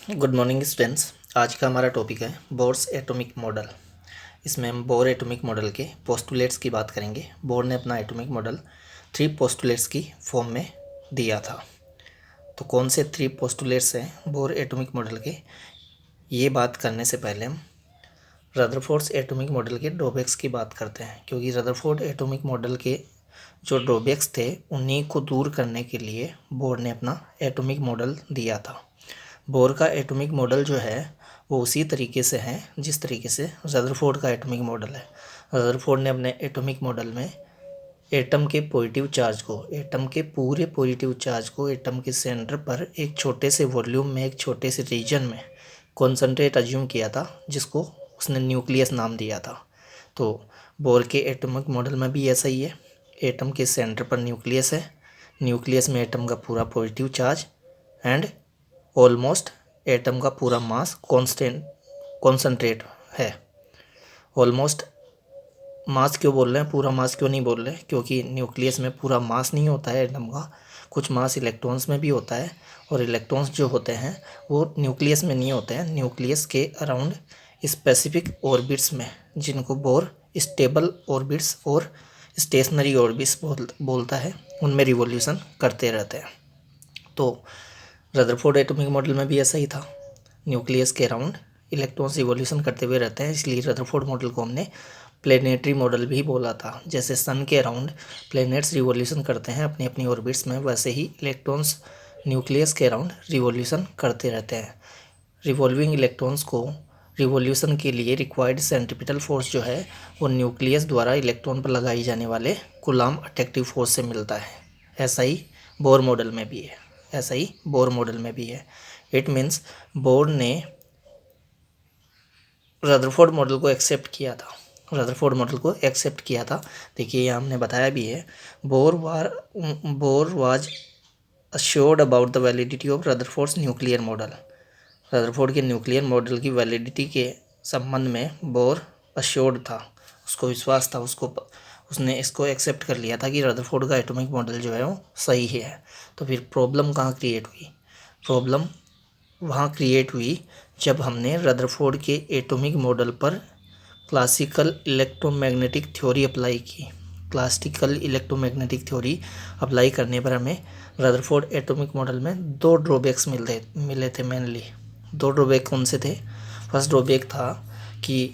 Good morning students. आज का हमारा टॉपिक है बोर्स एटॉमिक मॉडल। इसमें हम बोर एटॉमिक मॉडल के पोस्टुलेट्स की बात करेंगे। बोर ने अपना एटॉमिक मॉडल 3 पोस्टुलेट्स की फॉर्म में दिया था। तो कौन से 3 पोस्टुलेट्स हैं बोर एटॉमिक मॉडल के, ये बात करने से पहले हम रदरफोर्ड्स एटॉमिक मॉडल के ड्रॉबैक्स की बात करते हैं, क्योंकि रदरफोर्ड एटॉमिक मॉडल के जो ड्रॉबैक्स थे उन्हीं को दूर करने के लिए बोर ने अपना एटॉमिक मॉडल दिया था। बोर का एटॉमिक मॉडल जो है वो उसी तरीके से है जिस तरीके से रदरफोर्ड का एटॉमिक मॉडल है। रदरफोर्ड ने अपने एटॉमिक मॉडल में एटम के पॉजिटिव चार्ज को, एटम के पूरे पॉजिटिव चार्ज को एटम के सेंटर पर एक छोटे से वॉल्यूम में, एक छोटे से रीजन में कॉन्सेंट्रेट अज्यूम किया था, जिसको उसने न्यूक्लियस नाम दिया था। तो बोर के एटॉमिक मॉडल में भी ऐसा ही है। एटम के सेंटर पर न्यूक्लियस है, न्यूक्लियस में एटम का पूरा positive charge and almost atom का पूरा मास कॉन्सेंट्रेट है। ऑलमोस्ट मास क्यों बोल रहे हैं, पूरा मास क्यों नहीं बोल रहे, क्योंकि न्यूक्लियस में पूरा मास नहीं होता है एटम का, कुछ मास इलेक्ट्रॉन्स में भी होता है। और इलेक्ट्रॉन्स जो होते हैं वो न्यूक्लियस में नहीं होते हैं, न्यूक्लियस के अराउंड स्पेसिफिक ऑर्बिट्स में, जिनको बोर स्टेबल ऑर्बिट्स और स्टेशनरी ऑर्बिट्स बोलता है, उनमें रिवॉल्यूशन करते रहते हैं। तो रदरफोर्ड एटॉमिक मॉडल में भी ऐसा ही था, न्यूक्लियस के अराउंड इलेक्ट्रॉन्स रिवॉल्यूशन करते हुए रहते हैं, इसलिए रदरफोर्ड मॉडल को हमने प्लेनेटरी मॉडल भी बोला था। जैसे सन के अराउंड प्लैनेट्स रिवॉल्यूशन करते हैं अपनी अपनी ऑर्बिट्स में, वैसे ही इलेक्ट्रॉन्स न्यूक्लियस के अराउंड रिवॉल्यूशन करते रहते हैं। रिवॉल्विंग इलेक्ट्रॉन्स को रिवॉल्यूशन के लिए रिक्वायर्ड सेंट्रिपिटल फोर्स जो है वो न्यूक्लियस द्वारा इलेक्ट्रॉन पर लगाई जाने वाले कूलाम्ब अट्रैक्टिव फोर्स से मिलता है। ऐसा ही बोर मॉडल में भी है, ऐसा ही बोर मॉडल में भी है। इट मीन्स बोर ने रदरफोर्ड मॉडल को एक्सेप्ट किया था, रदरफोर्ड मॉडल को एक्सेप्ट किया था। देखिए यहाँ हमने बताया भी है, bore was assured about the validity of Rutherford's nuclear model. Rutherford के न्यूक्लियर मॉडल की वैलिडिटी के संबंध में बोर अश्योर्ड था, उसको विश्वास था, उसने इसको एक्सेप्ट कर लिया था कि रदरफोर्ड का एटॉमिक मॉडल जो है वो सही है। तो फिर प्रॉब्लम कहाँ क्रिएट हुई, प्रॉब्लम वहाँ क्रिएट हुई जब हमने रदरफोर्ड के एटॉमिक मॉडल पर क्लासिकल इलेक्ट्रोमैग्नेटिक थ्योरी अप्लाई की। क्लासिकल इलेक्ट्रोमैग्नेटिक थ्योरी अप्लाई करने पर हमें रदरफोर्ड एटॉमिक मॉडल में 2 ड्रॉबैक्स मिले थे मेनली। 2 ड्रॉबैक कौन से थे? फर्स्ट ड्रॉबैक था कि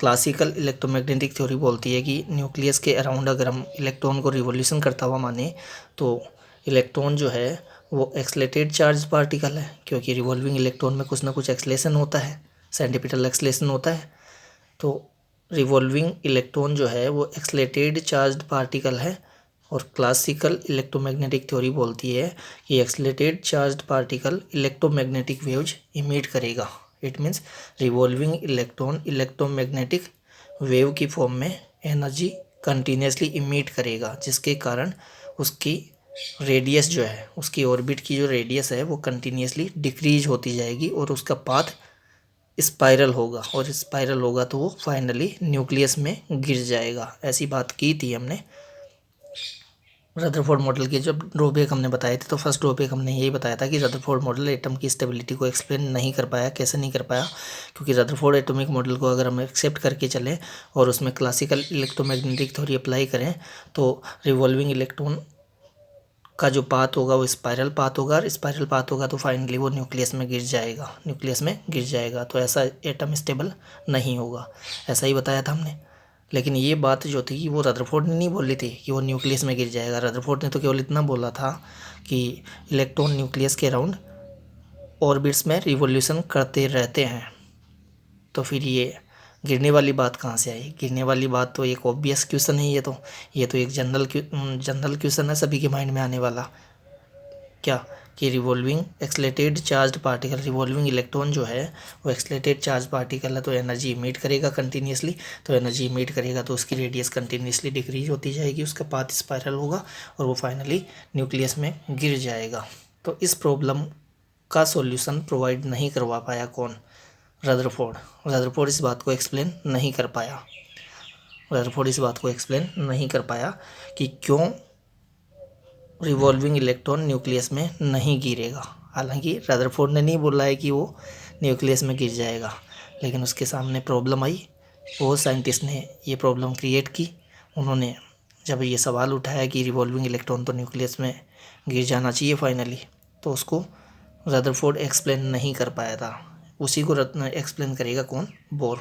क्लासिकल इलेक्ट्रोमैग्नेटिक थ्योरी बोलती है कि न्यूक्लियस के अराउंड अगर हम इलेक्ट्रॉन को रिवॉल्यूशन करता हुआ माने तो इलेक्ट्रॉन जो है वो एक्सलेटेड चार्ज पार्टिकल है, क्योंकि रिवॉल्विंग इलेक्ट्रॉन में कुछ ना कुछ एक्सलेशन होता है, सेंट्रिपिटल एक्सलेशन होता है। तो रिवॉल्विंग इलेक्ट्रॉन जो है वो एक्सलेटेड चार्ज्ड पार्टिकल है, और क्लासिकल इलेक्ट्रोमैग्नेटिक थ्योरी बोलती है कि accelerated charged particle electromagnetic waves emit करेगा। It means revolving electron electromagnetic wave की फॉर्म में एनर्जी कंटिन्यूसली इमिट करेगा, जिसके कारण उसकी रेडियस जो है, उसकी ऑर्बिट की जो रेडियस है वो कंटिन्यूसली डिक्रीज होती जाएगी और उसका पाथ स्पाइरल होगा, और स्पाइरल होगा तो वो फाइनली न्यूक्लियस में गिर जाएगा। ऐसी बात की थी हमने। रदरफोर्ड मॉडल के जब ड्रॉबैक हमने बताए थे तो फर्स्ट ड्रॉबैक हमने यही बताया था कि रदरफोर्ड मॉडल एटम की स्टेबिलिटी को एक्सप्लेन नहीं कर पाया। कैसे नहीं कर पाया? क्योंकि रदरफोर्ड एटॉमिक मॉडल को अगर हम एक्सेप्ट करके चलें और उसमें क्लासिकल इलेक्ट्रोमैग्नेटिक थ्योरी अप्लाई करें तो रिवॉल्विंग इलेक्ट्रॉन का जो पाथ होगा वो स्पाइरल पाथ होगा, और स्पाइरल पाथ होगा तो फाइनली वो न्यूक्लियस में गिर जाएगा, न्यूक्लियस में गिर जाएगा। तो ऐसा एटम स्टेबल नहीं होगा, ऐसा ही बताया था हमने। लेकिन ये बात जो थी वो रदरफोर्ड ने नहीं बोली थी कि वो न्यूक्लियस में गिर जाएगा। रदरफोर्ड ने तो केवल इतना बोला था कि इलेक्ट्रॉन न्यूक्लियस के अराउंड ऑर्बिट्स में रिवॉल्यूशन करते रहते हैं। तो फिर ये गिरने वाली बात कहाँ से आई? गिरने वाली बात तो एक ऑब्वियस क्वेश्चन है, ये तो एक जनरल क्वेश्चन है सभी के माइंड में आने वाला। क्या? कि revolving accelerated charged particle, revolving electron जो है वो एक्सलेटेड चार्ज पार्टिकल है, तो एनर्जी इमिट करेगा कंटिन्यूसली। तो एनर्जी इमिट करेगा तो उसकी रेडियस कंटिन्यूसली डिक्रीज होती जाएगी, उसका पाथ स्पाइरल होगा और वो फाइनली न्यूक्लियस में गिर जाएगा। तो इस प्रॉब्लम का सॉल्यूशन प्रोवाइड नहीं करवा पाया कौन? रदरफोर्ड। रदरफोर्ड इस बात को एक्सप्लेन नहीं कर पाया, रदरफोर्ड इस बात को एक्सप्लेन नहीं कर पाया कि क्यों रिवॉल्विंग इलेक्ट्रॉन न्यूक्लियस में नहीं गिरेगा। हालांकि रदरफोर्ड ने नहीं बोला है कि वो न्यूक्लियस में गिर जाएगा, लेकिन उसके सामने प्रॉब्लम आई, वो साइंटिस्ट ने ये प्रॉब्लम क्रिएट की। उन्होंने जब ये सवाल उठाया कि रिवॉल्विंग इलेक्ट्रॉन तो न्यूक्लियस में गिर जाना चाहिए फाइनली, तो उसको रदरफोर्ड एक्सप्लेन नहीं कर पाया था। उसी को एक्सप्लेन करेगा कौन? बोर।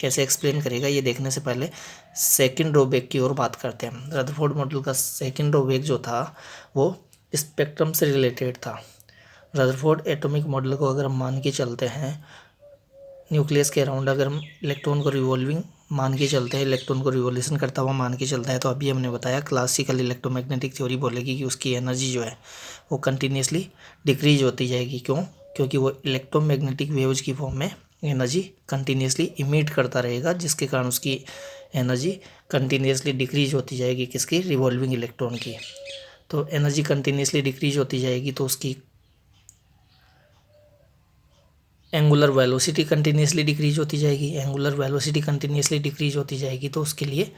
कैसे एक्सप्लेन करेगा ये देखने से पहले सेकंड ड्रॉबैक की ओर बात करते हैं। रदरफोर्ड मॉडल का सेकंड ड्रॉबैक जो था वो स्पेक्ट्रम से रिलेटेड था। रदरफोर्ड एटॉमिक मॉडल को अगर हम मान के चलते हैं, न्यूक्लियस के अराउंड अगर हम इलेक्ट्रॉन को रिवॉल्विंग मान के चलते हैं, इलेक्ट्रॉन को रिवॉल्यूशन करता हुआ मान के चलता है, तो अभी हमने बताया क्लासिकल इलेक्ट्रोमैग्नेटिक थ्योरी बोलेगी कि उसकी एनर्जी जो है वो कंटिन्यूसली डिक्रीज होती जाएगी। क्यों? क्योंकि वो इलेक्ट्रोमैग्नेटिक वेव्स की फॉर्म में एनर्जी कंटिन्यूसली इमिट करता रहेगा, जिसके कारण उसकी एनर्जी कंटिन्यूसली डिक्रीज होती जाएगी। किसकी? रिवॉल्विंग इलेक्ट्रॉन की। तो एनर्जी कंटिन्यूसली डिक्रीज होती जाएगी तो उसकी एंगुलर वेलोसिटी कंटिन्यूसली डिक्रीज होती जाएगी। एंगुलर वेलोसिटी कंटिन्यूसली डिक्रीज होती जाएगी तो उसके लिए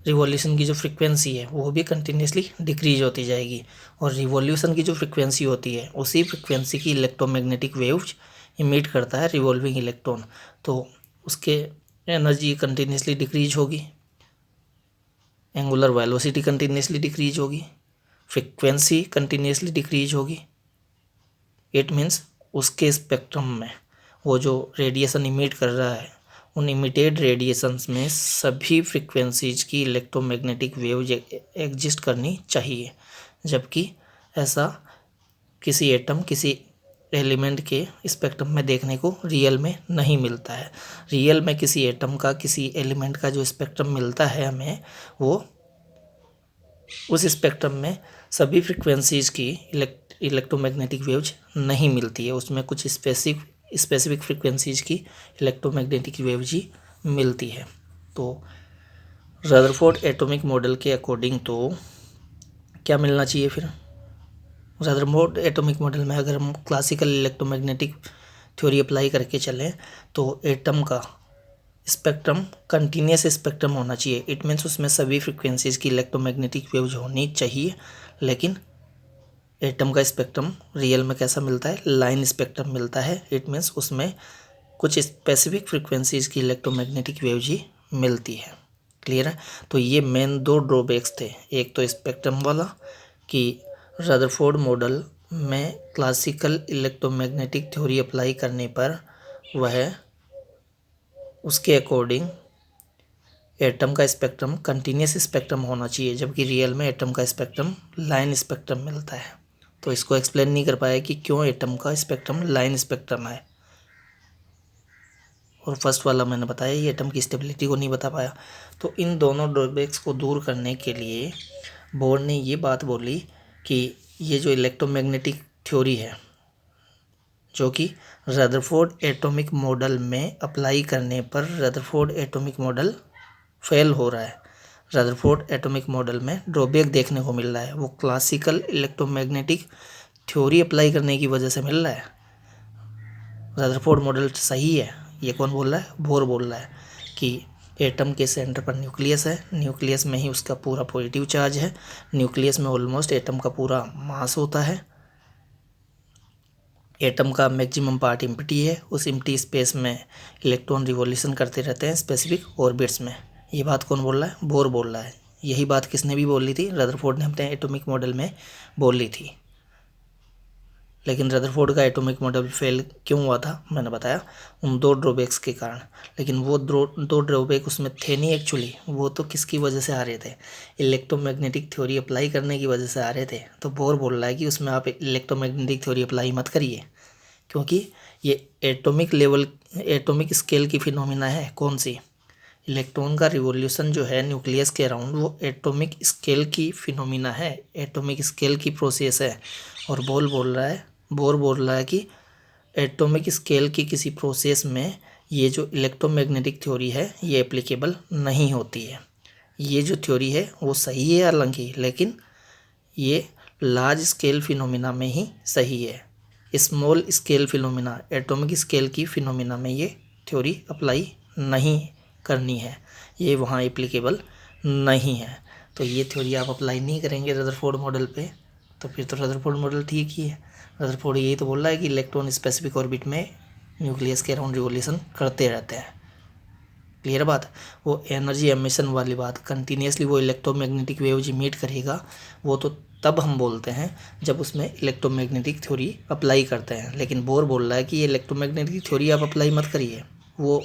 रिवॉल्यूशन की जो फ्रीक्वेंसी है वो भी कंटिन्यूसली डिक्रीज होती जाएगी। और रिवॉल्यूशन की जो फ्रीक्वेंसी होती है उसी फ्रीक्वेंसी की इलेक्ट्रोमैग्नेटिक वेव्स इमिट करता है रिवॉल्विंग इलेक्ट्रॉन, तो उसके एनर्जी कंटिन्यूसली डिक्रीज होगी, एंगुलर वेलोसिटी कंटिन्यूसली डिक्रीज होगी, फ्रीक्वेंसी कंटिन्यूसली डिक्रीज होगी। इट मीन्स उसके स्पेक्ट्रम में वो जो रेडिएशन इमिट कर रहा है, उन इमिटेड रेडिएशंस में सभी फ्रीक्वेंसीज की इलेक्ट्रोमैग्नेटिक वेव एग्जिस्ट करनी चाहिए, जबकि ऐसा किसी एटम, किसी एलिमेंट के स्पेक्ट्रम में देखने को रियल में नहीं मिलता है। रियल में किसी एटम का, किसी एलिमेंट का जो स्पेक्ट्रम मिलता है हमें, वो उस स्पेक्ट्रम में सभी फ्रीक्वेंसीज की इलेक्ट्रोमैग्नेटिक वेव्स नहीं मिलती है। उसमें कुछ स्पेसिफिक फ्रीक्वेंसीज की इलेक्ट्रोमैग्नेटिक वेव्स ही मिलती है। तो रदरफोर्ड एटॉमिक मॉडल के अकॉर्डिंग तो क्या मिलना चाहिए फिर? रदरफोर्ड एटॉमिक मॉडल में अगर हम क्लासिकल इलेक्ट्रोमैग्नेटिक थ्योरी अप्लाई करके चलें तो एटम का स्पेक्ट्रम कंटिन्यूस स्पेक्ट्रम होना चाहिए। इट मीन्स उसमें सभी फ्रीक्वेंसीज की इलेक्ट्रोमैग्नेटिक वेव्स होनी चाहिए। लेकिन एटम का स्पेक्ट्रम रियल में कैसा मिलता है? लाइन स्पेक्ट्रम मिलता है। इट मीन्स उसमें कुछ स्पेसिफिक फ्रीक्वेंसीज की इलेक्ट्रोमैग्नेटिक वेव्स ही मिलती है। क्लियर है? तो ये मेन दो ड्रॉबैक्स थे। एक तो स्पेक्ट्रम वाला कि रदरफोर्ड मॉडल में क्लासिकल इलेक्ट्रोमैग्नेटिक थ्योरी अप्लाई करने पर वह उसके अकॉर्डिंग एटम का स्पेक्ट्रम कंटिन्यूस स्पेक्ट्रम होना चाहिए, जबकि रियल में एटम का स्पेक्ट्रम लाइन स्पेक्ट्रम मिलता है। तो इसको एक्सप्लेन नहीं कर पाया कि क्यों एटम का स्पेक्ट्रम लाइन स्पेक्ट्रम है। और फर्स्ट वाला मैंने बताया ये एटम की स्टेबिलिटी को नहीं बता पाया। तो इन दोनों ड्रॉबैक्स को दूर करने के लिए बोर ने ये बात बोली कि ये जो इलेक्ट्रोमैग्नेटिक थ्योरी है, जो कि रदरफोर्ड एटॉमिक मॉडल में अप्लाई करने पर रदरफोर्ड एटॉमिक मॉडल फेल हो रहा है। रदरफोर्ड एटॉमिक मॉडल में ड्रॉबैक देखने को मिल रहा है, वो क्लासिकल इलेक्ट्रोमैग्नेटिक थ्योरी अप्लाई करने की वजह से मिल रहा है। रदरफोर्ड मॉडल सही है, ये कौन बोल रहा है? बोर बोल रहा है कि एटम के सेंटर पर न्यूक्लियस है, न्यूक्लियस में ही उसका पूरा पॉजिटिव चार्ज है, न्यूक्लियस में ऑलमोस्ट एटम का पूरा मास होता है, एटम का मैक्सिमम पार्ट एम्प्टी है, उस एम्प्टी स्पेस में इलेक्ट्रॉन रिवॉल्यूशन करते रहते हैं स्पेसिफिक ऑर्बिट्स में। ये बात कौन बोल रहा है? बोर बोल रहा है। यही बात किसने भी बोली थी? रदरफोर्ड ने अपने एटॉमिक मॉडल में बोली थी। लेकिन रदरफोर्ड का एटॉमिक मॉडल फेल क्यों हुआ था? मैंने बताया उन दो ड्रॉबैक्स के कारण। लेकिन वो दो ड्रॉबैक उसमें थे नहीं एक्चुअली, वो तो किसकी वजह से आ रहे थे? इलेक्ट्रोमैग्नेटिक थ्योरी अप्लाई करने की वजह से आ रहे थे। तो बोर बोल रहा है कि उसमें आप इलेक्ट्रोमैग्नेटिक थ्योरी अप्लाई मत करिए, क्योंकि ये एटॉमिक स्केल की फिनोमिना है। कौन सी? इलेक्ट्रॉन का रिवॉल्यूशन जो है न्यूक्लियस के अराउंड, वो एटॉमिक स्केल की फिनोमिना है, एटॉमिक स्केल की प्रोसेस है। और बोर बोल रहा है कि एटॉमिक स्केल की किसी प्रोसेस में ये जो इलेक्ट्रोमैग्नेटिक थ्योरी है ये एप्लीकेबल नहीं होती है। ये जो थ्योरी है वो सही है हालांकि, लेकिन ये लार्ज स्केल फिनोमिना में ही सही है। Small scale phenomena, atomic scale की फिनोमिना में ये थ्योरी अप्लाई नहीं करनी है, ये वहाँ एप्लीकेबल नहीं है। तो ये थ्योरी आप अप्लाई नहीं करेंगे रदरफोर्ड मॉडल पे, तो फिर तो रदरफोर्ड मॉडल ठीक ही है। रदरफोर्ड यही तो बोल रहा है कि इलेक्ट्रॉन स्पेसिफिक ऑर्बिट में न्यूक्लियस के अराउंड रिवोल्यूशन करते रहते हैं। क्लियर बात। वो एनर्जी एमिशन वाली बात, कंटिन्यूसली वो इलेक्ट्रोमैग्नेटिक वेव्स इमिट करेगा, वो तो तब हम बोलते हैं जब उसमें इलेक्ट्रोमैग्नेटिक थ्योरी अप्लाई करते हैं। लेकिन बोर बोल रहा है कि ये इलेक्ट्रोमैग्नेटिक थ्योरी आप अप्लाई मत करिए, वो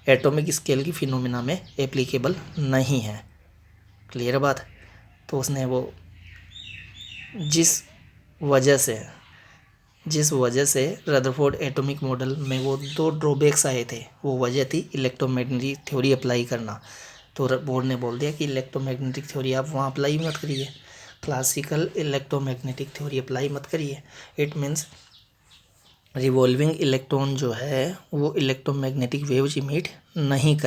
एटॉमिक स्केल की फिनोमिना में एप्लीकेबल नहीं है। क्लियर बात। तो उसने वो जिस वजह से रदरफोर्ड एटॉमिक मॉडल में वो 2 ड्रॉबैक्स आए थे, वो वजह थी इलेक्ट्रोमैग्नेटिक थ्योरी अप्लाई करना। तो बोर्ड ने बोल दिया कि इलेक्ट्रोमैग्नेटिक थ्योरी आप वहाँ अप्लाई मत करिए, क्लासिकल इलेक्ट्रोमैग्नेटिक थ्योरी अप्लाई मत करिए। इट मीन्स रिवॉल्विंग इलेक्ट्रॉन जो है वो इलेक्ट्रोमैग्नेटिक वेव्स इमिट नहीं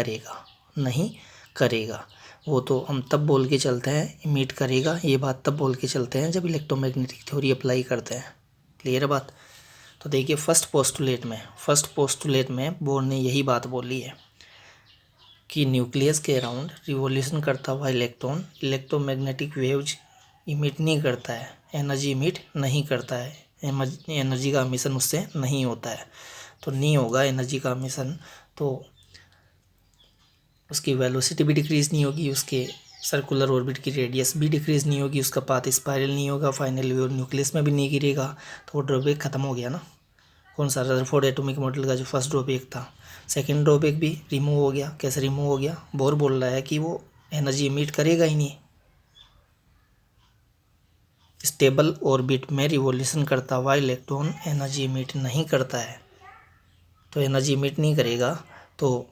करेगा। वो तो हम तब बोल के चलते हैं इमिट करेगा, ये बात तब बोल के चलते हैं जब इलेक्ट्रोमैग्नेटिक थ्योरी अप्लाई करते हैं। क्लियर बात। तो देखिए फर्स्ट पोस्टुलेट में बोर ने यही बात बोली है कि न्यूक्लियस के अराउंड रिवॉल्यूशन करता हुआ इलेक्ट्रॉन इलेक्ट्रोमैग्नेटिक वेव्स इमिट नहीं करता है, एनर्जी इमिट नहीं करता है, एनर्जी का मिशन उससे नहीं होता है। तो नहीं होगा एनर्जी का मिशन, तो उसकी वेलोसिटी भी डिक्रीज़ नहीं होगी, उसके सर्कुलर ऑर्बिट की रेडियस भी डिक्रीज़ नहीं होगी, उसका पाथ स्पाइरल नहीं होगा, फाइनली वो न्यूक्लियस में भी नहीं गिरेगा। तो वो ड्रॉबैक ख़त्म हो गया ना। कौन सा? रदरफोर्ड एटॉमिक मॉडल का जो फर्स्ट ड्रॉबैक था। सेकंड ड्रॉबैक भी रिमूव हो गया। कैसे रिमूव हो गया? बोर बोल रहा है कि वो एनर्जी इमिट करेगा ही नहीं, स्टेबल ऑर्बिट में रिवॉल्यूशन करता हुआ इलेक्ट्रॉन एनर्जी इमिट नहीं करता है। तो एनर्जी इमिट नहीं करेगा तो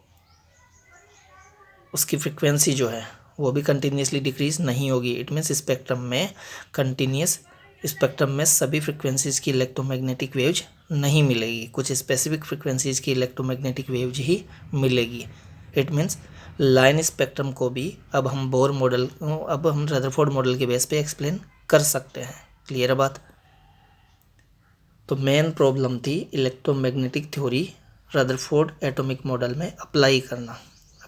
उसकी फ्रिक्वेंसी जो है वो भी कंटिन्यूसली डिक्रीज नहीं होगी। इट मीन्स स्पेक्ट्रम में सभी फ्रिक्वेंसीज़ की इलेक्ट्रोमैग्नेटिक वेव्स नहीं मिलेगी, कुछ स्पेसिफिक फ्रिक्वेंसीज़ की इलेक्ट्रोमैग्नेटिक वेव्स ही मिलेगी। इट मीन्स लाइन स्पेक्ट्रम को भी अब हम रदरफोर्ड मॉडल के बेस पे एक्सप्लेन कर सकते हैं। क्लियर बात। तो मेन प्रॉब्लम थी electromagnetic theory Rutherford atomic model में अप्लाई करना।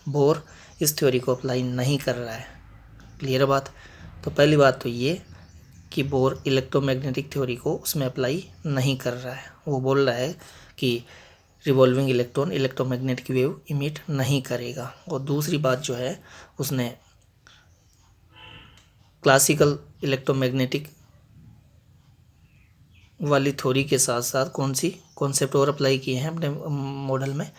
बोर इस थ्योरी को अप्लाई नहीं कर रहा है। क्लियर बात। तो पहली बात तो ये कि बोर इलेक्ट्रोमैग्नेटिक थ्योरी को उसमें अप्लाई नहीं कर रहा है, वो बोल रहा है कि revolving electron electromagnetic wave emit नहीं करेगा। और दूसरी बात जो है उसने क्लासिकल इलेक्ट्रोमैग्नेटिक वाली थ्योरी के साथ साथ कौन सी कॉन्सेप्ट और अप्लाई किए हैं अपने मॉडल में?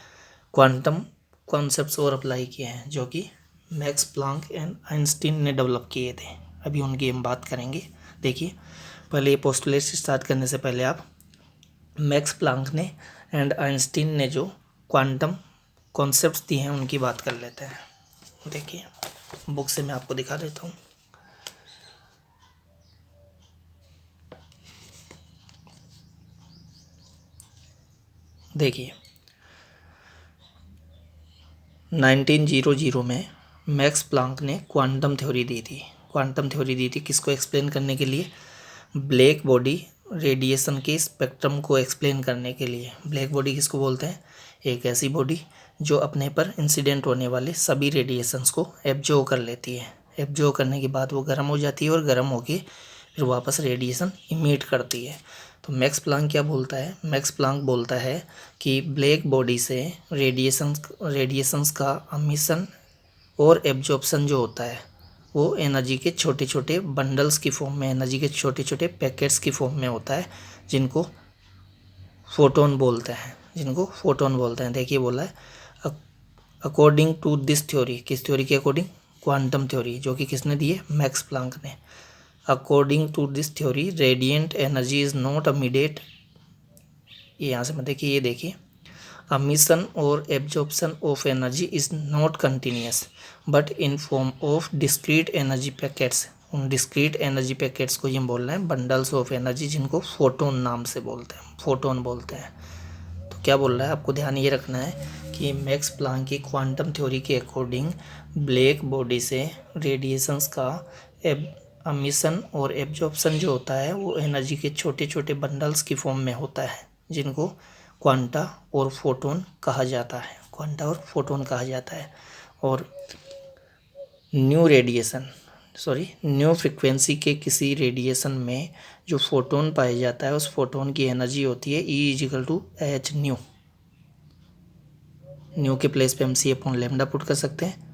क्वांटम कॉन्सेप्ट्स और अप्लाई किए हैं जो कि मैक्स प्लांक एंड आइंस्टीन ने डेवलप किए थे। अभी उनकी हम बात करेंगे। देखिए पहले ये पोस्टुलेट स्टार्ट करने से पहले आप मैक्स प्लांक ने एंड आइंस्टीन ने जो क्वांटम कॉन्सेप्ट्स दिए हैं उनकी बात कर लेते हैं। देखिए बुक से मैं आपको दिखा देता हूँ। देखिए 1900 में मैक्स प्लांक ने क्वांटम थ्योरी दी थी किसको एक्सप्लेन करने के लिए? ब्लैक बॉडी रेडिएशन के स्पेक्ट्रम को एक्सप्लेन करने के लिए। ब्लैक बॉडी किसको बोलते हैं? एक ऐसी बॉडी जो अपने पर इंसिडेंट होने वाले सभी रेडिएशंस को एब्जॉर्ब कर लेती है। एब्जॉर्ब करने के बाद वो गर्म हो जाती है और गर्म होके फिर वापस रेडिएशन इमिट करती है। तो मैक्स प्लांक क्या बोलता है? मैक्स प्लांक बोलता है कि ब्लैक बॉडी से रेडिएशंस का एमिशन और एब्जॉर्प्शन जो होता है वो एनर्जी के छोटे छोटे बंडल्स की फॉर्म में, एनर्जी के छोटे छोटे पैकेट्स की फॉर्म में होता है, जिनको फोटोन बोलते हैं। देखिए बोला है अकॉर्डिंग टू दिस थ्योरी। किस थ्योरी के अकॉर्डिंग? क्वांटम थ्योरी, जो कि किसने दी है? मैक्स प्लांक ने। According to this theory radiant energy is not immediate, ये यहाँ से मत देखिए, ये देखिए, emission और absorption of energy is not continuous but in form of discrete energy packets. उन डिस्क्रीट एनर्जी पैकेट्स को ये बोल रहे हैं बंडल्स ऑफ एनर्जी, जिनको फोटोन नाम से बोलते हैं। तो क्या बोल रहा है? आपको ध्यान ये रखना है कि मैक्स प्लांक की क्वांटम थ्योरी के अकॉर्डिंग ब्लैक बॉडी से रेडिएशंस का एमिशन और एब्जॉर्प्शन जो होता है वो एनर्जी के छोटे छोटे बंडल्स की फॉर्म में होता है, जिनको क्वांटा और फोटोन कहा जाता है। और न्यू न्यू फ्रिक्वेंसी के किसी रेडिएशन में जो फोटोन पाया जाता है उस फोटोन की एनर्जी होती है E=H न्यू। न्यू के प्लेस पे हम C/λ पुट कर सकते हैं।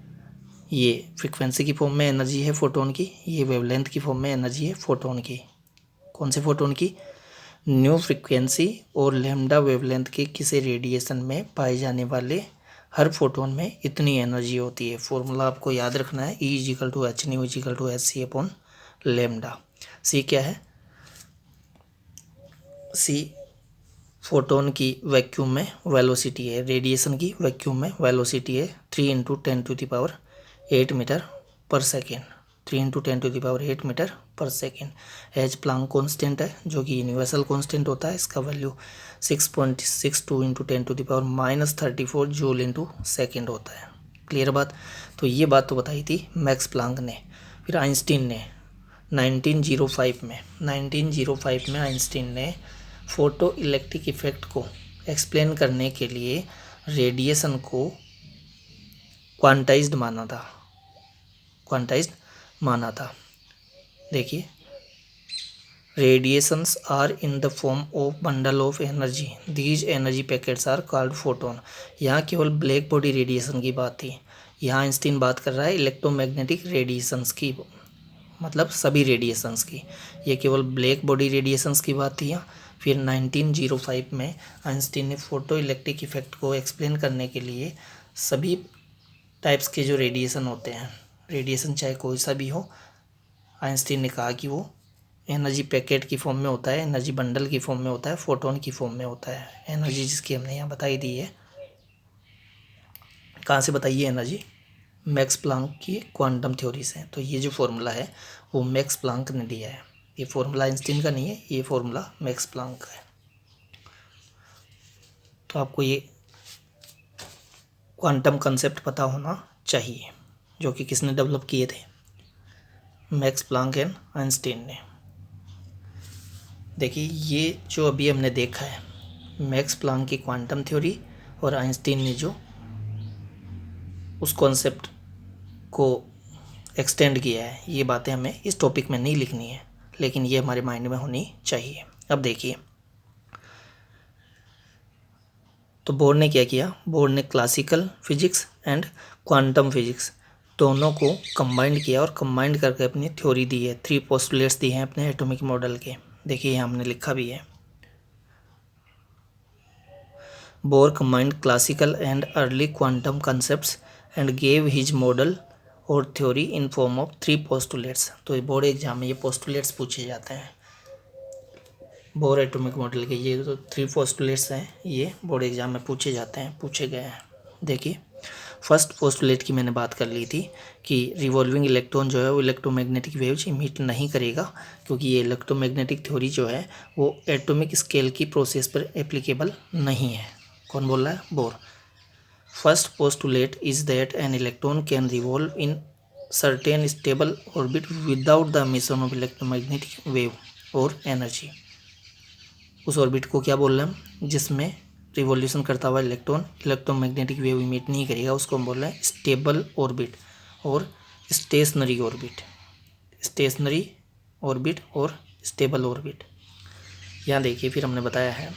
ये फ्रिक्वेंसी की फॉर्म में एनर्जी है फोटोन की, ये वेवलेंथ की फॉर्म में एनर्जी है फोटोन की। कौन से फोटोन की? न्यू फ्रिक्वेंसी और लैम्डा वेवलेंथ के किसी रेडिएशन में पाए जाने वाले हर फोटोन में इतनी एनर्जी होती है। फॉर्मूला आपको याद रखना है, E=H न्यू C/λ। सी क्या है? सी फोटोन की वैक्यूम में वेलोसिटी है, रेडिएशन की वैक्यूम में वेलोसिटी है 3 × 10⁸ मीटर पर सेकेंड। 3 × 10⁸ मीटर पर सेकेंड। एच प्लांक कांस्टेंट है जो कि यूनिवर्सल कांस्टेंट होता है, इसका वैल्यू 6.62 × 10⁻34 जूल × सेकेंड होता है। क्लियर बात? तो ये बात तो बताई थी मैक्स प्लांक ने। फिर आइंस्टीन ने 1905 में आइंस्टीन ने फोटो इलेक्ट्रिक इफेक्ट को एक्सप्लेन करने के लिए रेडिएशन को क्वांटाइज्ड माना था। देखिए, radiations are in the form of bundle of energy, these energy packets are called photon. यहाँ केवल ब्लैक बॉडी रेडिएशन की बात थी, यहाँ आइंस्टीन बात कर रहा है इलेक्ट्रोमैग्नेटिक रेडिएशंस की, मतलब सभी रेडिएशंस की। ये केवल ब्लैक बॉडी रेडिएशंस की बात थी यहाँ। फिर 1905 में आइंस्टीन ने फोटो इलेक्ट्रिक इफेक्ट को एक्सप्लेन करने के लिए सभी टाइप्स के जो रेडिएशन होते हैं, रेडिएशन चाहे कोई सा भी हो, आइंस्टीन ने कहा कि वो एनर्जी पैकेट की फॉर्म में होता है, एनर्जी बंडल की फॉर्म में होता है, फोटोन की फॉर्म में होता है। एनर्जी जिसकी हमने यहाँ बताई दी है, कहाँ से बताइए एनर्जी? मैक्स प्लांक की क्वांटम थ्योरी से। तो ये जो फॉर्मूला है वो मैक्स प्लांक ने दिया है, ये फॉर्मूला आइंस्टीन का नहीं है, ये फॉर्मूला मैक्स प्लांक का है। तो आपको ये क्वांटम कंसेप्ट पता होना चाहिए, जो कि किसने डेवलप किए थे? मैक्स प्लांक एंड आइंस्टीन ने। देखिए, ये जो अभी हमने देखा है, मैक्स प्लांक की क्वांटम थ्योरी और आइंस्टीन ने जो उस कॉन्सेप्ट को एक्सटेंड किया है, ये बातें हमें इस टॉपिक में नहीं लिखनी है, लेकिन ये हमारे माइंड में होनी चाहिए। अब देखिए, तो बोर ने क्या किया? बोर ने classical physics and quantum physics दोनों को कंबाइंड किया और कंबाइंड करके अपनी थ्योरी दी है। 3 पोस्टुलेट्स दिए हैं अपने एटॉमिक मॉडल के। देखिए, यहाँ हमने लिखा भी है, Bohr combined classical and early quantum concepts and gave his model और theory in form of 3 postulates. तो ये बोर्ड एग्जाम में ये पोस्टुलेट्स पूछे जाते हैं, बोर एटॉमिक मॉडल के ये तो 3 पोस्टुलेट्स हैं, ये बोर्ड एग्जाम में पूछे गए हैं। देखिए, फर्स्ट पोस्टुलेट की मैंने बात कर ली थी कि रिवॉल्विंग इलेक्ट्रॉन जो है वो इलेक्ट्रोमैग्नेटिक वेव्स इमिट नहीं करेगा, क्योंकि ये इलेक्ट्रोमैग्नेटिक थ्योरी जो है वो एटॉमिक स्केल की प्रोसेस पर एप्लीकेबल नहीं है। कौन बोल रहा है? Bore. First postulate is that an electron can revolve in certain stable orbit without the emission of electromagnetic wave और एनर्जी। उस ऑर्बिट को क्या बोल रहे हैं हम? जिसमें रिवॉल्यूशन करता हुआ इलेक्ट्रॉन इलेक्ट्रोमैग्नेटिक वेव इमिट नहीं करेगा, उसको हम बोल रहे हैं स्टेबल ऑर्बिट और स्टेशनरी ऑर्बिट। स्टेशनरी ऑर्बिट और स्टेबल ऑर्बिट। यहाँ देखिए, फिर हमने बताया है,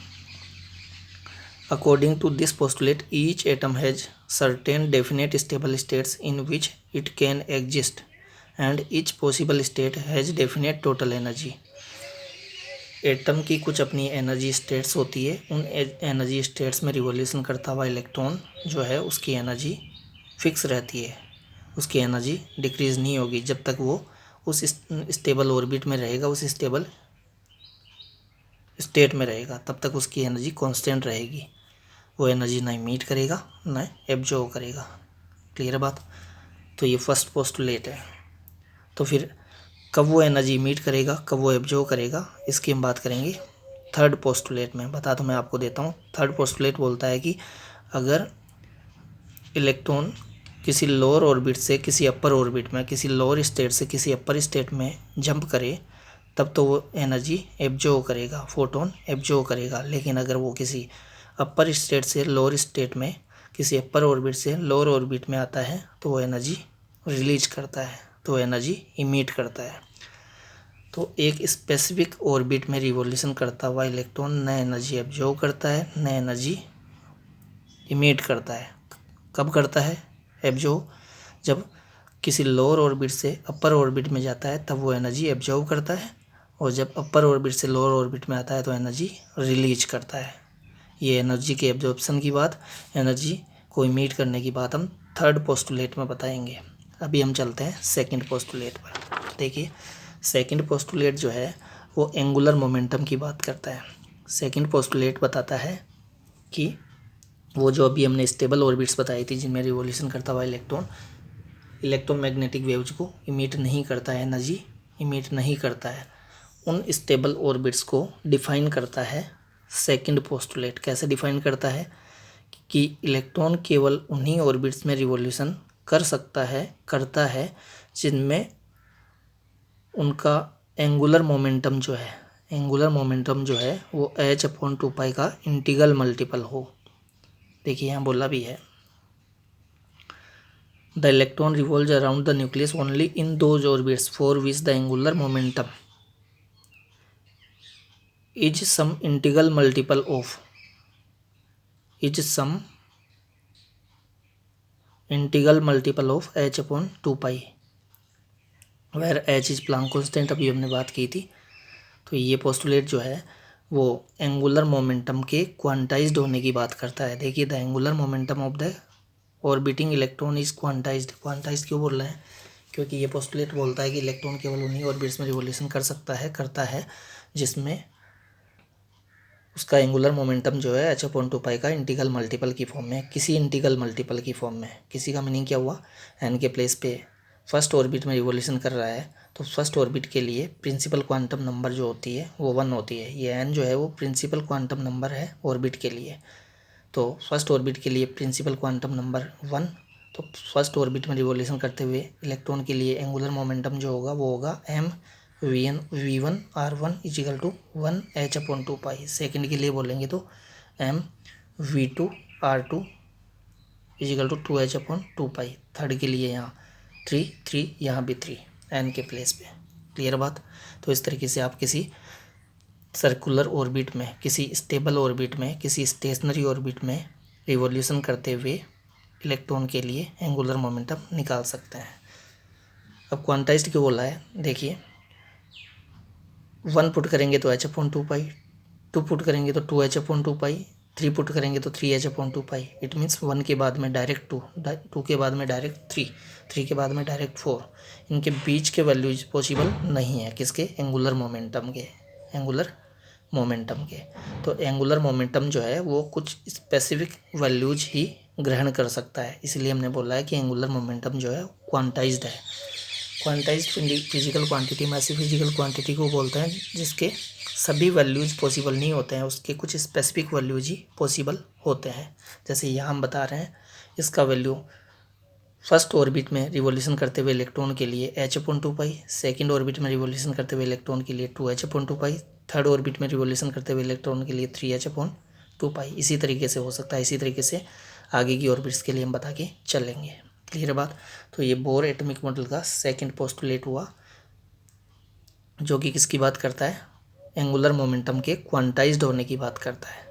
according to this postulate each atom has certain definite stable states in which it can exist and each possible state has definite total energy. Atom की कुछ अपनी एनर्जी स्टेट्स होती है, उन एनर्जी स्टेट्स में रिवॉल्यूशन करता हुआ इलेक्ट्रॉन जो है उसकी एनर्जी फिक्स रहती है, उसकी एनर्जी डिक्रीज़ नहीं होगी जब तक वो उस स्टेबल ऑर्बिट में रहेगा, उस स्टेबल स्टेट में रहेगा, तब तक उसकी एनर्जी कांस्टेंट रहेगी। वो एनर्जी ना इमिट करेगा ना एब्जॉर्ब करेगा। क्लियर बात? तो ये फर्स्ट पोस्टुलेट है। तो फिर कब वो एनर्जी इमिट करेगा, कब वो एब्जॉर्ब करेगा, इसकी हम बात करेंगे थर्ड पोस्टुलेट में। बता तो मैं आपको देता हूँ। थर्ड पोस्टुलेट बोलता है कि अगर इलेक्ट्रॉन किसी लोअर ऑर्बिट से किसी अपर ऑर्बिट में, किसी लोअर स्टेट से किसी अपर स्टेट में जंप करे, तब तो वो एनर्जी एब्जॉर्ब करेगा, फोटोन एब्जॉर्ब करेगा। लेकिन अगर वो किसी अपर स्टेट से लोअर स्टेट में, किसी अपर ऑर्बिट से लोअर ऑर्बिट में आता है, तो वो एनर्जी रिलीज करता है। तो एनर्जी इमिट करता है। तो एक स्पेसिफिक ऑर्बिट में रिवॉल्यूशन करता हुआ इलेक्ट्रॉन न एनर्जी एब्जॉर्ब करता है न एनर्जी इमिट करता है। कब करता है एब्जॉर्ब? जब किसी लोअर ऑर्बिट से अपर ऑर्बिट में जाता है तब वो एनर्जी एब्जॉर्ब करता है, और जब अपर ऑर्बिट से लोअर ऑर्बिट में आता है तो एनर्जी रिलीज करता है। ये एनर्जी के एब्जॉर्प्शन की बात, एनर्जी को इमिट करने की बात हम थर्ड पोस्टुलेट में बताएंगे। अभी हम चलते हैं सेकंड पोस्टुलेट पर। देखिए सेकंड पोस्टुलेट जो है वो एंगुलर मोमेंटम की बात करता है। सेकंड पोस्टुलेट बताता है कि वो जो अभी हमने स्टेबल ऑर्बिट्स बताई थी जिनमें रिवॉल्यूशन करता हुआ इलेक्ट्रॉन इलेक्ट्रोमैग्नेटिक वेव्स को इमिट नहीं करता है, एनर्जी इमिट नहीं करता है, उन स्टेबल ऑर्बिट्स को डिफाइन करता है सेकंड पोस्टुलेट। कैसे डिफाइन करता है कि इलेक्ट्रॉन केवल उन्हीं ऑर्बिट्स में रिवॉल्यूशन करता है जिनमें उनका एंगुलर मोमेंटम जो है वो h/2π का इंटीग्रल मल्टीपल हो। देखिए यहाँ बोला भी है the electron revolves around the nucleus only in those orbits for which the angular momentum is some integral multiple of h/2π where h is Planck constant. अभी हमने बात की थी। तो ये पोस्टुलेट जो है वो एंगुलर मोमेंटम के क्वांटाइज्ड होने की बात करता है। देखिए the angular momentum of the orbiting electron is quantized. Quantized क्यों बोल रहे हैं? क्योंकि ये पोस्टुलेट बोलता है कि इलेक्ट्रॉन केवल उन्हीं ऑर्बिट्स में रिवॉल्यूशन करता है जिसमें उसका एंगुलर मोमेंटम जो है h/2π का इंटीग्रल मल्टीपल की फॉर्म में, किसी इंटीग्रल मल्टीपल की फॉर्म में। किसी का मीनिंग क्या हुआ? n के प्लेस पे फर्स्ट ऑर्बिट में रिवॉल्यूशन कर रहा है तो फर्स्ट ऑर्बिट के लिए प्रिंसिपल क्वांटम नंबर जो होती है वो 1 होती है। ये n जो है वो प्रिंसिपल क्वांटम नंबर है ऑर्बिट के लिए। तो फर्स्ट ऑर्बिट के लिए प्रिंसिपल क्वांटम नंबर 1। तो फर्स्ट ऑर्बिट में रिवॉल्यूशन करते हुए इलेक्ट्रॉन के लिए एंगुलर मोमेंटम जो होगा वो होगा mv1r1 = 1 h/2π। सेकेंड के लिए बोलेंगे तो mv2r2 = 2 h/2π। थर्ड के लिए यहाँ 3 यहाँ भी 3 n के प्लेस पे। क्लियर बात? तो इस तरीके से आप किसी सर्कुलर ऑर्बिट में, किसी स्टेबल ऑर्बिट में, किसी स्टेशनरी ऑर्बिट में रिवॉल्यूशन करते हुए इलेक्ट्रॉन के लिए एंगुलर मोमेंटम निकाल सकते हैं। अब क्वांटाइज्ड क्यों बोला है? देखिए 1 पुट करेंगे तो h/2π, 2 पुट करेंगे तो 2 h/2π, 3 पुट करेंगे तो 3 h/2π। इट मीन्स 1 के बाद में डायरेक्ट 2, 2 के बाद में डायरेक्ट 3, 3 के बाद में डायरेक्ट 4। इनके बीच के वैल्यूज पॉसिबल नहीं है। किसके? एंगुलर मोमेंटम के। तो एंगुलर मोमेंटम जो है वो कुछ स्पेसिफिक वैल्यूज ही ग्रहण कर सकता है। इसलिए हमने बोला है कि एंगुलर मोमेंटम जो है क्वांटाइज्ड है। क्वांटाइज्ड फिजिकल क्वांटिटी में ऐसी फिजिकल क्वांटिटी को बोलते हैं जिसके सभी वैल्यूज पॉसिबल नहीं होते हैं, उसके कुछ स्पेसिफिक वैल्यूज ही पॉसिबल होते हैं। जैसे यहाँ हम बता रहे हैं इसका वैल्यू फर्स्ट ऑर्बिट में रिवॉल्यूशन करते हुए इलेक्ट्रॉन के लिए h/2π, सेकंड ऑर्बिट में रिवॉल्यूशन करते हुए इलेक्ट्रॉन के लिए 2 h/2π, थर्ड ऑर्बिट में रिवॉल्यूशन करते हुए इलेक्ट्रॉन के लिए 3 h/2π। इसी तरीके से हो सकता है। इसी तरीके से आगे की ऑर्बिट्स के लिए हम बता के चलेंगे। क्लियर बात? तो ये बोर एटॉमिक मॉडल का सेकंड पोस्टुलेट हुआ जो कि किसकी बात करता है? एंगुलर मोमेंटम के क्वांटाइज्ड होने की बात करता है।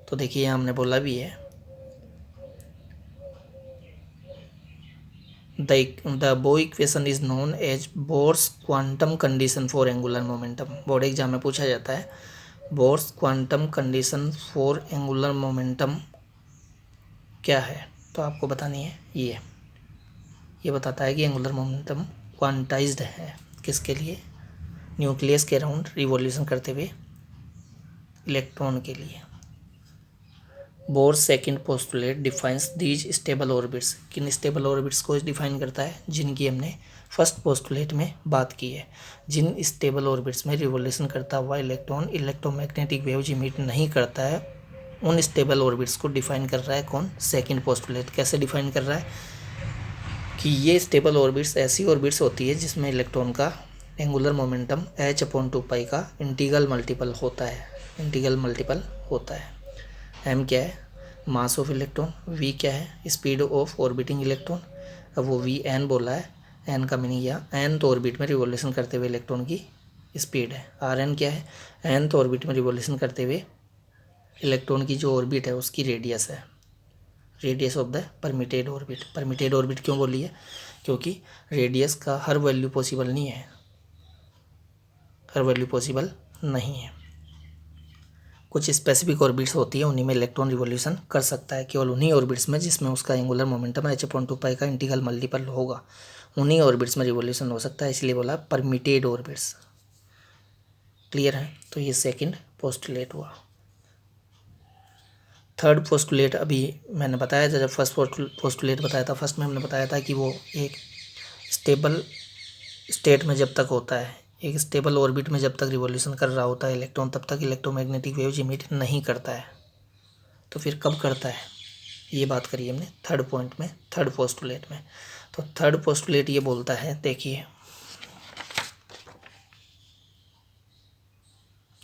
तो देखिए यहाँ हमने बोला भी है the Bohr equation is known as Bohr's quantum condition for angular momentum. Board exam में पूछा जाता है Bohr's quantum condition for angular momentum क्या है, तो आपको बतानी है ये बताता है कि एंगुलर मोमेंटम क्वांटाइज्ड है। किसके लिए? न्यूक्लियस के अराउंड रिवॉल्यूशन करते हुए इलेक्ट्रॉन के लिए। Bohr's second postulate defines these stable orbits. किन स्टेबल ऑर्बिट्स को डिफाइन करता है? जिनकी हमने फर्स्ट पोस्टुलेट में बात की है। जिन स्टेबल ऑर्बिट्स में रिवॉल्यूशन करता हुआ इलेक्ट्रॉन इलेक्ट्रोमैग्नेटिक वेव्स इमिट नहीं करता है, उन स्टेबल ऑर्बिट्स को डिफाइन कर रहा है कौन? Second postulate. कैसे डिफाइन कर रहा है? कि ये स्टेबल ऑर्बिट्स ऐसी ऑर्बिट्स होती है जिसमें इलेक्ट्रॉन का एंगुलर मोमेंटम h/2π का इंटीग्रल मल्टीपल होता है। m क्या है? Mass of electron. v क्या है? Speed of orbiting electron. अब वो vn बोला है, एन का मीनिंग या nth ऑर्बिट में रिवॉल्यूशन करते हुए इलेक्ट्रॉन की स्पीड है। आर एन क्या है, nth ऑर्बिट में रिवॉल्यूशन करते हुए इलेक्ट्रॉन की जो ऑर्बिट है उसकी रेडियस है, radius of the permitted orbit. Permitted orbit क्यों बोली है, क्योंकि रेडियस का हर वैल्यू पॉसिबल नहीं है, हर वैल्यू पॉसिबल नहीं है। कुछ स्पेसिफिक ऑर्बिट्स होती है, उन्हीं में इलेक्ट्रॉन रिवॉल्यूशन कर सकता है, केवल उन्हीं ऑर्बिट्स में जिसमें उसका एंगुलर मोमेंटम h/2 का इंटीग्रल मल्टीपल होगा, उन्हीं ऑर्बिट्स में रिवॉल्यूशन हो सकता है, इसलिए बोला परमिटेड ऑर्बिट्स। क्लियर है, तो ये सेकंड पोस्टुलेट हुआ। थर्ड पोस्टुलेट अभी मैंने बताया था, जब फर्स्ट पोस्टुलेट बताया था, फर्स्ट में हमने बताया था कि वो एक स्टेबल स्टेट में जब तक होता है, एक स्टेबल ऑर्बिट में जब तक रिवॉल्यूशन कर रहा होता है इलेक्ट्रॉन, तब तक इलेक्ट्रोमैग्नेटिक वेव्स इमिट नहीं करता है। तो फिर कब करता है, ये बात करी हमने थर्ड पॉइंट में, थर्ड पोस्टुलेट में। तो थर्ड पोस्टुलेट ये बोलता है, देखिए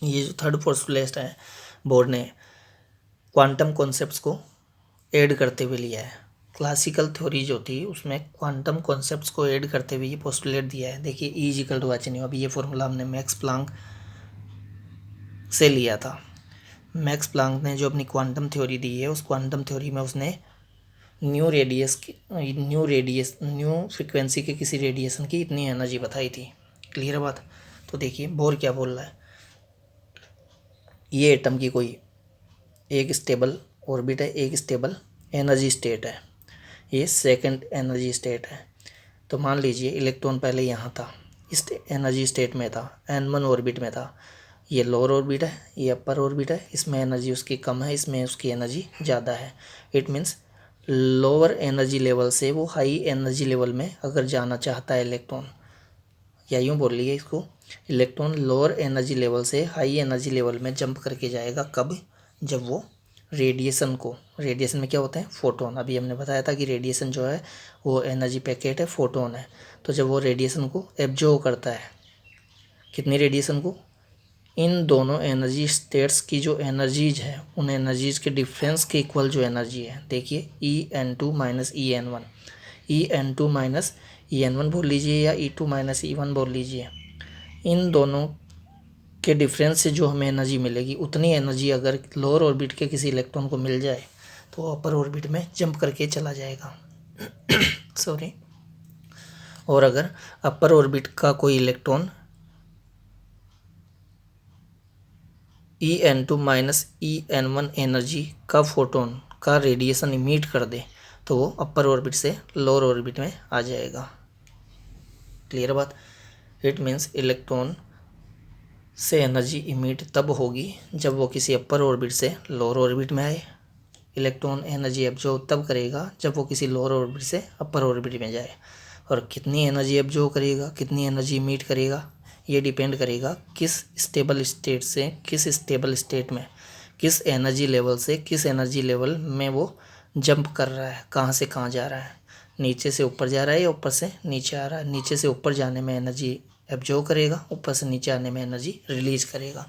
ये जो थर्ड पोस्टुलेट है, बोर्ड ने क्वांटम कॉन्सेप्ट्स को ऐड करते हुए लिया है। क्लासिकल थ्योरी जो थी उसमें क्वांटम कॉन्सेप्ट्स को ऐड करते हुए ये पोस्टुलेट दिया है। देखिए E=h², अभी ये फॉर्मूला हमने मैक्स प्लांक से लिया था। मैक्स प्लांक ने जो अपनी क्वांटम थ्योरी दी है, उस क्वांटम थ्योरी में उसने न्यू फ्रिक्वेंसी के किसी रेडिएशन की इतनी एनर्जी बताई थी। क्लियर बात। तो देखिए बोर क्या बोल रहा है, ये एटम की कोई एक स्टेबल ऑर्बिट है, एक स्टेबल एनर्जी स्टेट है, ये सेकंड एनर्जी स्टेट है। तो मान लीजिए इलेक्ट्रॉन पहले यहाँ था, इस एनर्जी स्टेट में था, n1 ऑर्बिट में था, ये लोअर ऑर्बिट है, ये अपर ऑर्बिट है, इसमें एनर्जी उसकी कम है, इसमें उसकी एनर्जी ज़्यादा है। It means lower energy level से वो हाई एनर्जी लेवल में अगर जाना चाहता है इलेक्ट्रॉन, या यूँ बोल लीजिए इसको, इलेक्ट्रॉन लोअर एनर्जी लेवल से हाई एनर्जी लेवल में जंप करके जाएगा। कब, जब वो रेडिएशन को, रेडिएशन में क्या होते हैं, फोटोन, अभी हमने बताया था कि रेडिएशन जो है वो एनर्जी पैकेट है, फोटोन है। तो जब वो रेडिएशन को एब्जॉर्ब करता है, कितनी रेडिएशन को, इन दोनों एनर्जी स्टेट्स की जो एनर्जीज है, उन एनर्जीज के डिफरेंस के इक्वल जो एनर्जी है, देखिए En2 minus En1, En2 minus En1 बोल लीजिए या E2 माइनस E1 बोल लीजिए, इन दोनों के डिफरेंस से जो हमें एनर्जी मिलेगी, उतनी एनर्जी अगर लोअर ऑर्बिट के किसी इलेक्ट्रॉन को मिल जाए तो वो अपर ऑर्बिट में जंप करके चला जाएगा। सॉरी। और अगर अपर ऑर्बिट का कोई electron En2 minus En1 energy का फोटोन का रेडिएशन इमिट कर दे तो वो अपर ऑर्बिट से लोअर ऑर्बिट में आ जाएगा। क्लियर बात। इट मीन्स इलेक्ट्रॉन से एनर्जी इमिट तब होगी जब वो किसी अपर ऑर्बिट से लोअर ऑर्बिट में आए। इलेक्ट्रॉन एनर्जी एब्जॉर्ब तब करेगा जब वो किसी लोअर ऑर्बिट से अपर ऑर्बिट में जाए। और कितनी एनर्जी एब्जॉर्ब करेगा, कितनी एनर्जी इमिट करेगा, ये डिपेंड करेगा किस स्टेबल स्टेट से किस स्टेबल स्टेट में, किस एनर्जी लेवल से किस एनर्जी लेवल में वो जंप कर रहा है, कहाँ से कहाँ जा रहा है, नीचे से ऊपर जा रहा है या ऊपर से नीचे आ रहा है। नीचे से ऊपर जाने में एनर्जी एब्जॉर्ब करेगा, ऊपर से नीचे आने में एनर्जी रिलीज करेगा।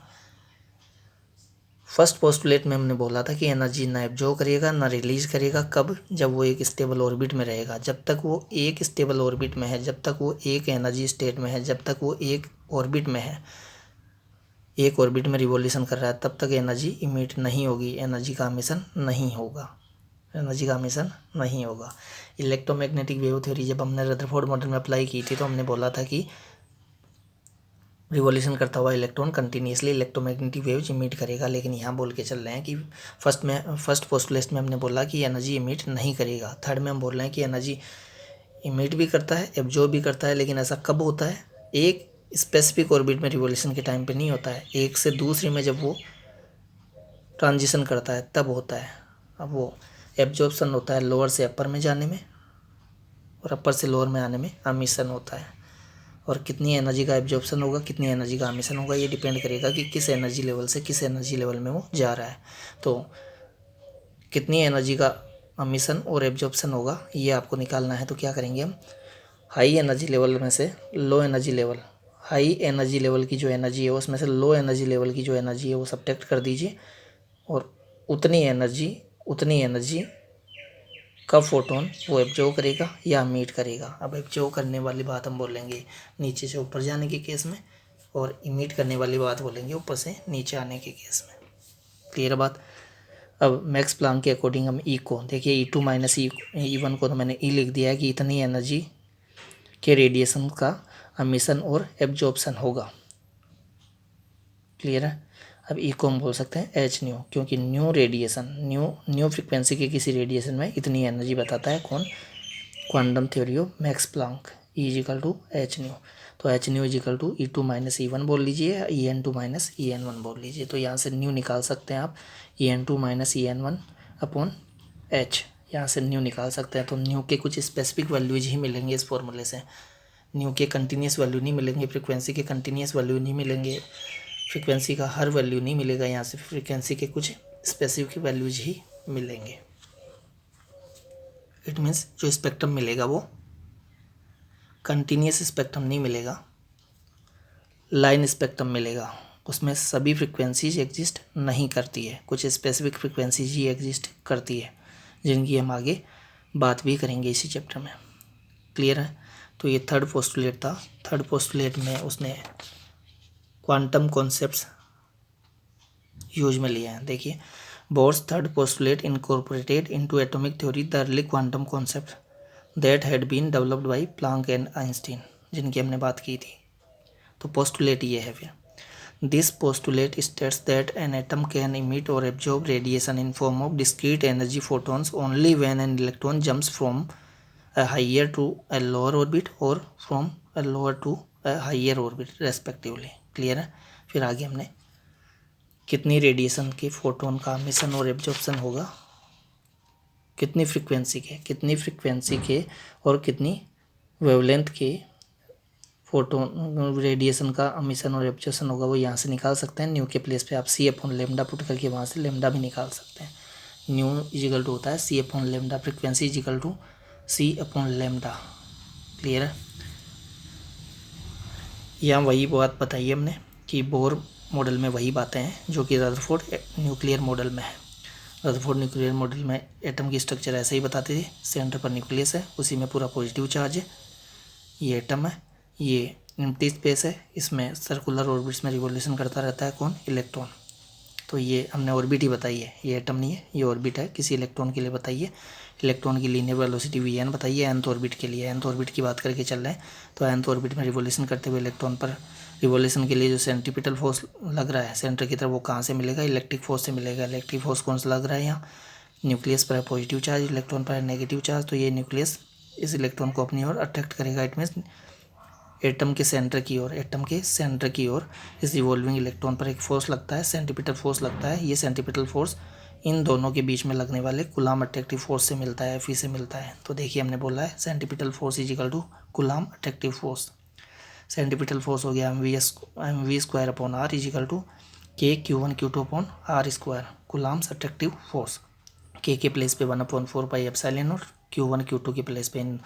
फर्स्ट पोस्टुलेट में हमने बोला था कि एनर्जी ना एब्जॉर्ब करेगा ना रिलीज करेगा। कब, जब वो एक स्टेबल ऑर्बिट में रहेगा। जब तक वो एक स्टेबल ऑर्बिट में है, जब तक वो एक एनर्जी स्टेट में है, जब तक वो एक ऑर्बिट में है, एक ऑर्बिट में रिवॉल्यूशन कर रहा है, तब तक एनर्जी इमिट नहीं होगी, एनर्जी का एमिशन नहीं होगा, एनर्जी का एमिशन नहीं होगा। इलेक्ट्रोमैग्नेटिक वेव थ्योरी जब हमने रदरफोर्ड मॉडल में अप्लाई की थी तो हमने बोला था कि रिवॉल्यूशन करता हुआ electron continuously electromagnetic waves emit करेगा। लेकिन यहाँ बोल के चल रहे हैं कि फर्स्ट पोस्टुलेट में हमने बोला कि एनर्जी इमिट नहीं करेगा। थर्ड में हम बोल रहे हैं कि एनर्जी इमिट भी करता है, एब्जॉर्ब भी करता है। लेकिन ऐसा कब होता है, एक स्पेसिफिक ऑर्बिट में रिवॉल्यूशन के टाइम पे नहीं होता है, एक से दूसरे में जब वो ट्रांजिशन करता है तब होता है। अब वो एब्जॉर्प्शन होता है लोअर से अपर में जाने में, और अपर से लोअर में आने में एमिशन होता है। और कितनी एनर्जी का एब्जॉर्प्शन होगा, कितनी एनर्जी का एमिशन होगा, ये डिपेंड करेगा कि किस एनर्जी लेवल से किस एनर्जी लेवल में वो जा रहा है। तो कितनी एनर्जी का एमिशन और एब्जॉर्प्शन होगा ये आपको निकालना है। तो क्या करेंगे हम, हाई एनर्जी लेवल में से low energy level, high energy level की जो एनर्जी है उसमें से लो एनर्जी लेवल की जो एनर्जी है वो सब्ट्रैक्ट कर दीजिए, और उतनी एनर्जी कब फोटोन वो एब्जॉर्व करेगा या इमिट करेगा। अब एब्जॉर्व करने वाली बात हम बोलेंगे नीचे से ऊपर जाने के केस में, और इमिट करने वाली बात बोलेंगे ऊपर से नीचे आने के केस में। क्लियर बात। अब मैक्स प्लांक के अकॉर्डिंग हम ई को देखिए, E2 माइनस E1 को तो मैंने ई लिख दिया है कि इतनी एनर्जी के रेडिएशन का एमिशन और एब्जॉर्प्शन होगा। क्लियर है। अब ई को हम बोल सकते हैं एच न्यू, क्योंकि न्यू रेडिएशन न्यू फ्रिक्वेंसी के किसी रेडिएशन में इतनी एनर्जी बताता है कौन, quantum theory of Max Planck. E equal to h nu, तो h nu equal to E2 minus E1 बोल लीजिए, EN2 माइनस EN1 बोल लीजिए। तो यहाँ से न्यू निकाल सकते हैं आप, EN2 minus EN1 upon H, यहाँ से न्यू निकाल सकते हैं। तो न्यू के कुछ स्पेसिफिक वैल्यूज ही मिलेंगे इस फॉर्मूले से, न्यू के कंटिन्यूस वैल्यू नहीं मिलेंगे, फ्रिक्वेंसी के कंटिन्यूस वैल्यू नहीं मिलेंगे, फ्रिक्वेंसी का हर वैल्यू नहीं मिलेगा, यहाँ से फ्रिक्वेंसी के कुछ स्पेसिफिक वैल्यूज ही मिलेंगे। इट मीन्स जो स्पेक्ट्रम मिलेगा वो कंटिन्यूस स्पेक्ट्रम नहीं मिलेगा, लाइन स्पेक्ट्रम मिलेगा। उसमें सभी फ्रिक्वेंसीज एग्जिस्ट नहीं करती है, कुछ स्पेसिफिक फ्रिक्वेंसीज ही एग्जिस्ट करती है, जिनकी हम आगे बात भी करेंगे इसी चैप्टर में। क्लियर है। तो ये थर्ड पोस्टुलेट था। थर्ड पोस्टुलेट में उसने क्वांटम कॉन्सेप्ट्स यूज में लिया है। देखिए, Bohr's third postulate incorporated into atomic theory the early quantum concept that had been developed by Planck and Einstein, जिनकी हमने बात की थी। तो पोस्टुलेट ये है फिर, this postulate states that an atom can emit or absorb radiation in form of discrete energy photons only when an electron jumps from a higher to a lower orbit और from a lower to a higher orbit respectively। Clear है। फिर आगे हमने कितनी radiation के photon का mission और absorption होगा, कितनी फ्रिक्वेंसी के और कितनी वेवलेंथ के फोटोन रेडिएशन का मिशन और एब्जॉर्प्शन होगा, वो यहाँ से निकाल सकते हैं। न्यू के प्लेस पे आप सी अपॉन लेमडा पुट करके वहाँ से लेमडा भी निकाल सकते हैं। न्यू इजिकल टू होता है c upon lambda, frequency equal to c upon lambda. Clear है। यहाँ वही बात बताई हमने कि बोर मॉडल में वही बातें हैं जो कि रदरफोर्ड न्यूक्लियर मॉडल में है। रदरफोर्ड न्यूक्लियर मॉडल में एटम की स्ट्रक्चर ऐसे ही बताते थे, सेंटर पर न्यूक्लियस है, उसी में पूरा पॉजिटिव चार्ज है, ये एटम है, ये एम्प्टी स्पेस है, इसमें सर्कुलर ऑर्बिट्स में रिवॉल्यूशन करता रहता है कौन, इलेक्ट्रॉन। तो ये हमने ऑर्बिट ही बताई है, ये एटम नहीं है, ये ऑर्बिट है किसी इलेक्ट्रॉन के लिए बताइए। इलेक्ट्रॉन की लीनियर वेलोसिटी Vn बताइए nth ऑर्बिट के लिए, nth ऑर्बिट की बात करके चल रहे हैं। तो nth ऑर्बिट में रिवॉल्यूशन करते हुए इलेक्ट्रॉन पर रिवॉल्यूशन के लिए जो सेंट्रीपिटल फोर्स लग रहा है सेंटर की तरफ, वो कहाँ से मिलेगा, इलेक्ट्रिक फोर्स से मिलेगा। इलेक्ट्रिक फोर्स कौन सा लग रहा है यहाँ, न्यूक्लियस पर है पॉजिटिव चार्ज, इलेक्ट्रॉन पर है नेगेटिव चार्ज। तो ये न्यूक्लियस इस इलेक्ट्रॉन को अपनी ओर अट्रैक्ट करेगा। इट मीन्स एटम के सेंटर की ओर इस रिवॉल्विंग इलेक्ट्रॉन पर एक फोर्स लगता है, सेंट्रीपिटल फोर्स लगता है। ये सेंट्रीपिटल फोर्स इन दोनों के बीच में लगने वाले कूलाम अट्रैक्टिव फोर्स से मिलता है, Fe से मिलता है। तो देखिए हमने बोला है centripetal force is equal to Coulomb attractive force. Centripetal force हो गया mv square upon r is equal to k q1 q2 upon r square, Coulomb's attractive force. k के प्लेस पे 1/4 पाई एप्सिलॉन और q1 q2 के place पे इन